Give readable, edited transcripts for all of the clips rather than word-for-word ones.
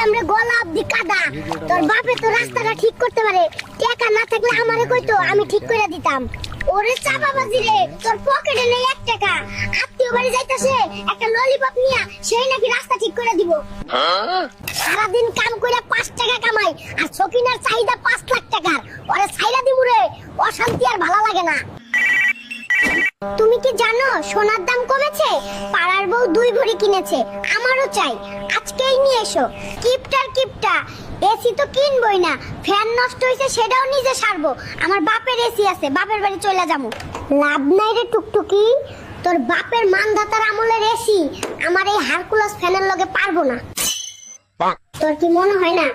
আইলাম রে গলা অব্দি কাদা। তোর বাপে তো রাস্তাটা ঠিক করতে পারে, টাকা না থাকলে আমারে কইতো, আমি ঠিক করে দিতাম। ওরে চাপাবাজি রে, তোর পকেটে নেই 1 টাকা, আত্মীয় বাড়ি যাইতাছে একটা ললিপপ নিয়া সেই নাকি রাস্তা ঠিক করে দিব। সারাদিন কাম কইরা 5 টাকা কামাই, আর সকিনার চাহিদা 5 লাখ টাকার। ওরে ছাইরা দিমু রে, অশান্তি আর ভালো লাগে না। তুমি কি জানো সোনার দাম কমেছে? পাড়ার বউ 2 ভরি কিনেছে, আমারও চাই, আজকেই নিয়ে এসো। কিপটা এসি তো কিনবই না, ফ্যান নষ্ট হইছে সেটাও নিজে সারবো। আমার বাপের এসি আছে, বাপের বাড়ি চলে যাবো। লাভ নাই রে টুকটুকি, তোর বাপের মানধাতার আমলের এসি আমার এই হারকুলাস ফ্যানের লগে পারবো না। তোর কি মনে হয় না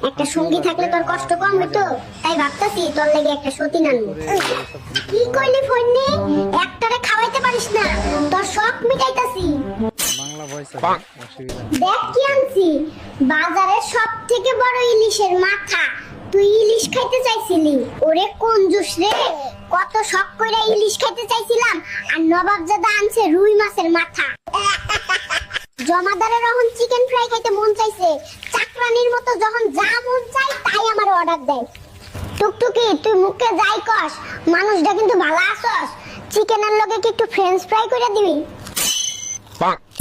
একটা সঙ্গী থাকলে তোর কষ্ট কম হইতো? তাই ভাবতাছি তোর লাগি একটা সতীন আনবো। কি কইলি ফন্নি? একটারে খাওয়াইতে পারিস না, তোর শখ মিটাইতাছি। বাংলা ভয়েস দেখ কি আনছি, বাজারের সবথেকে বড় ইলিশের মাথা। তুই ইলিশ খাইতে চাইছিলি, ওরে কঞ্জুস রে, কত শখ কইরা ইলিশ খাইতে চাইছিলাম, আর নবাবজাদা আনছে রুই মাছের মাথা। জমাদারের যখন চিকেন ফ্রাই খাইতে মন চাইছে, চাকরানির মতো যখন যা মন চাই তাই আমার অর্ডার দেয়। টুকটুকি তুই মুখে যাই কস, মানুষটা কিন্তু ভালো আছস। চিকেনের লগে কি একটু ফ্রেঞ্চ ফ্রাই করে দিবি?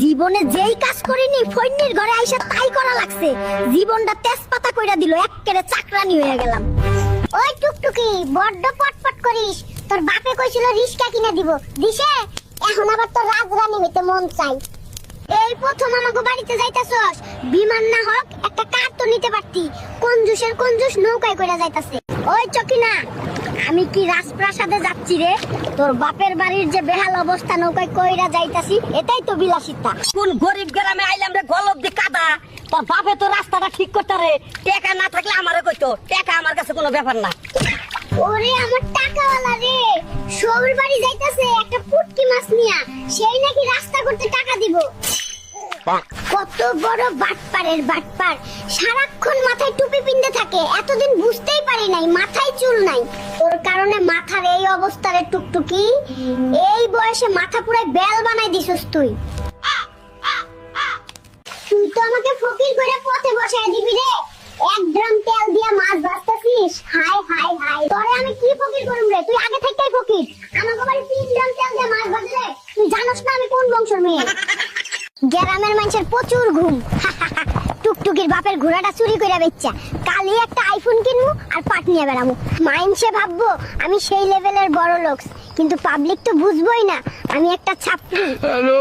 জীবনে যেই কাজ করিনি ফইন্নির ঘরে আইসা তাই করা লাগছে, জীবনটা তেজপাতা কইরা দিল, এক্কেরে চাকরানি হয়ে গেলাম। ওই টুকটুকি বড্ড পটপট করিস, তোর বাপে কইছিল রিস্কা কিনে দিব, দিছে? এখন আবার তোর রাজরানী হইতে মন চাই। এই প্রথম আমাকে বাড়িতে যাইতাছস, বিমান না হোক একটা কার তো নিতে পারতি। কঞ্জুসের কঞ্জুস নৌকায় কইরা যাইতাছে। ওই চকিনা, আমি কি রাজপ্রাসাদে যাচ্ছি রে? তোর বাপের বাড়ির যে বেহাল অবস্থা, নৌকায় কইরা যাইতাছি, এটাই তো বিলাসিতা। কোন গরিব গ্রামে আইলাম রে গলব দি কাদা, তোর বাপে তো রাস্তাটা ঠিক করতে রে, টাকা না থাকলে আমারে কইতো, টাকা আমার কাছে কোনো ব্যাপার না। ওরে আমার টাকাওয়ালা রে, সবুর বাড়ি যাইতাছে একটা পুটকি মাছ নিয়া, সেই নাকি রাস্তা করতে টাকা দিব। কত বড় বাটপারের বাটপার, সারাক্ষণ মাথায় টুপি পিনতে থাকে, এতদিন বুঝতেই পারি নাই মাথায় চুল নাই। তোর কারণে মাথার এই অবস্থা রে টুকটুকি, এই বয়সে মাথা পুরাই বেল বানাই দিছস তুই। তুই তো আমাকে ফকির করে পথে বসায় দিবি রে, 1 ড্রাম তেল দিয়া মাছ ভাজতাছিস। হাই হাই হাই, তোরে আমি কি ফকির করুম রে? তুই আগে থেকেই ফকির, আমাকে বাড়ি 3 ড্রাম তেল দিয়া মাছ ভাজলে তুই জানোস না আমি কোন বংশের মেয়ে। গ্রামের মানুষের প্রচুর ঘুম। টুকটুকির বাপের ঘোড়াটা চুরি কইরা বেচ্চা, কালই একটা আইফোন কিনবো আর পাট নিয়ে বেড়ামু। মাইন্ডসে ভাববো আমি সেই লেভেলের বড় লোক, কিন্তু পাবলিক তো বুঝবোই না আমি একটা ছাপরি। হ্যালো